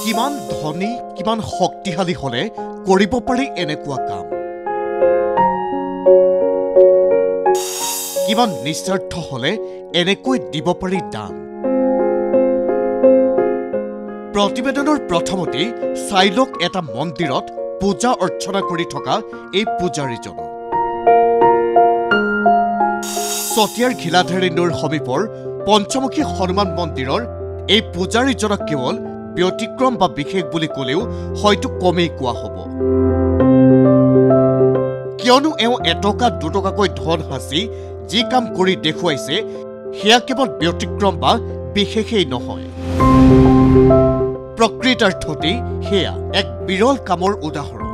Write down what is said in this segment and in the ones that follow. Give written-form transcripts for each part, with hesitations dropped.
কিমান ধনী কিমান শক্তিশালী হলে কৰিব পাৰি এনেকুৱা কাম কিমান নিস্বাৰ্থ হলে এনেকৈ দিব পাৰি দান প্ৰতিবেদনৰ প্ৰথমতে চাইলক এটা মন্দিৰত পূজা অৰ্চনা কৰি থকা এই পূজাৰীজন সতিয়াৰ ঘিলাধাৰী নৈৰ সমীপৰ পঞ্চমুখী হনুমান মন্দিৰৰ এই পূজাৰীজনক কেৱল ব্যতিক্ৰম বা বিশেষ বুলি ক'লেও হয়তো কমেই কোৱা হ'ব কিয়নো এওঁ এটকা দুটকাকৈ ধন হাসি যি কাম কৰি দেখুৱাইছে সেয়া কেৱল ব্যতিক্ৰম বা বিশেষেই নহয় প্ৰকৃতাৰ্থতে সেয়া এক বিৰল কামৰ উদাহৰণ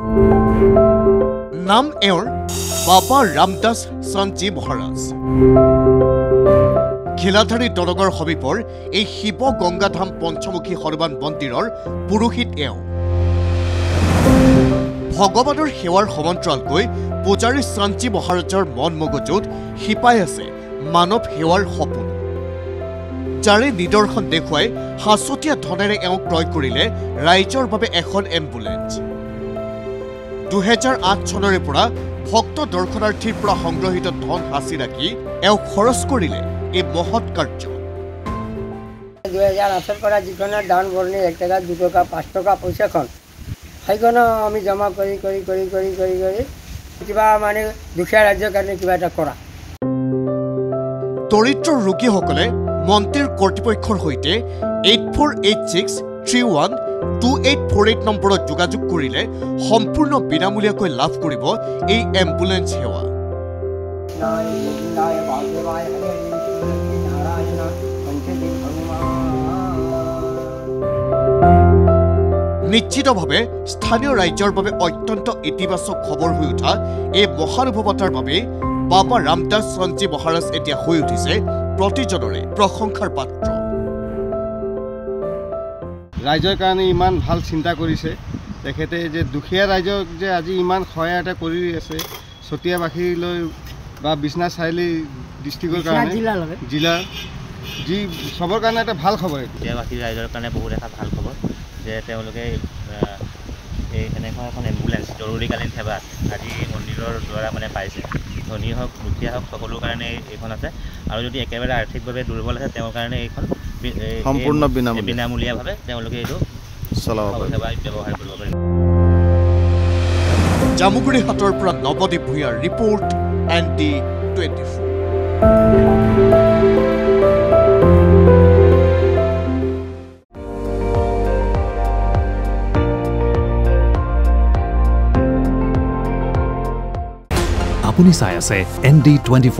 নাম এওঁৰ বাবা ৰামদাস সঞ্জী মহাৰাজ ঘিলাধাৰী দলঙৰ সমীপৰ এই শিৱ গংগাধাম পঞ্চমুখী হনুমান মন্দিৰৰ পুৰোহিত এওঁ ভগৱানৰ সেৱাৰ সমান্তৰালকৈ পূজাৰী সঞ্জী মহাৰাজৰ মন মগজুত শিপাই আছে মানৱ সেৱাৰ সপোন যাৰে নিদৰ্শন দেখুৱাই হাঁচতীয়া ধনেৰে এওঁক ক্ৰয় কৰিলে ৰাইজৰ বাবে এখন এম্বুলেন্স 2008 চনৰে পৰা ভক্ত দৰ্শনাৰ্থীৰ পৰা সংগ্ৰহিত ধন হাঁচি ৰাখি এওঁ খৰচ কৰিলে এই মহৎ কাৰ্য 2008 পৰা যিখনে দান বৰ্ণি 1 টকা 2 টকা 5 টকা পইচাখন সেইখন আমি জমা কৰি কিবা মানে দুখীয়া ৰাজ্যৰ কাৰণে কিবা এটা কৰা দৰিদ্ৰ ৰোগীসকলে মন্দিৰ কৰ্তৃপক্ষৰ সৈতে 8486312848 নম্বৰত যোগাযোগ কৰিলে সম্পূৰ্ণ বিনামূলীয়াকৈ লাভ কৰিব এই এম্বুলেন্স সেৱা নিশ্চিতভাৱে স্থানীয় ৰাজ্যৰ বাবে অত্যন্ত ইতিবাচক খবৰ হৈ উঠা এই মহানুভৱতাৰ বাবে বাবা ৰামদাস সঞ্জী মহাৰাজ এতিয়া হৈ উঠিছে প্ৰতিজনৰে প্ৰশংসাৰ পাত্ৰ ৰাইজৰ কাৰণে ইমান ভাল চিন্তা কৰিছে তেখেতে যে দুখীয়া ৰাইজক যে আজি ইমান সহায়তা কৰি আছে সতিয়াবাসীলৈ বা বিশ্বনাথ চাৰিআলি ডিষ্ট্ৰিক্টৰ কাৰণে জিলা যি সবৰ কাৰণে এটা ভাল খবৰ সতিয়াবাসী ৰাইজৰ কাৰণে বহুত এটা ভাল খবৰ যে তেওঁলোকে এই এনেকুৱা এখন এম্বুলেন্স জৰুৰীকালীন সেৱা আজি মন্দিৰৰ দ্বাৰা মানে পাইছে ধনী হওক দুখীয়া হওক সকলো কাৰণে এইখন আছে আৰু যদি একেবাৰে আৰ্থিকভাৱে দুৰ্বল আছে তেওঁৰ কাৰণে এইখন সম্পূৰ্ণ বিনামূলীয়াভাৱে তেওঁলোকে এইটো চলাব পাৰে ব্যৱহাৰ কৰিব পাৰে জামুগুৰি হাটৰ পৰা নৱদীপ ভূঞাৰ ৰিপৰ্ট ND24 আপুনি চাই আছে ND24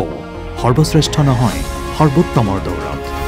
সৰ্বশ্ৰেষ্ঠ নহয় সৰ্বোত্তমৰ দৌৰত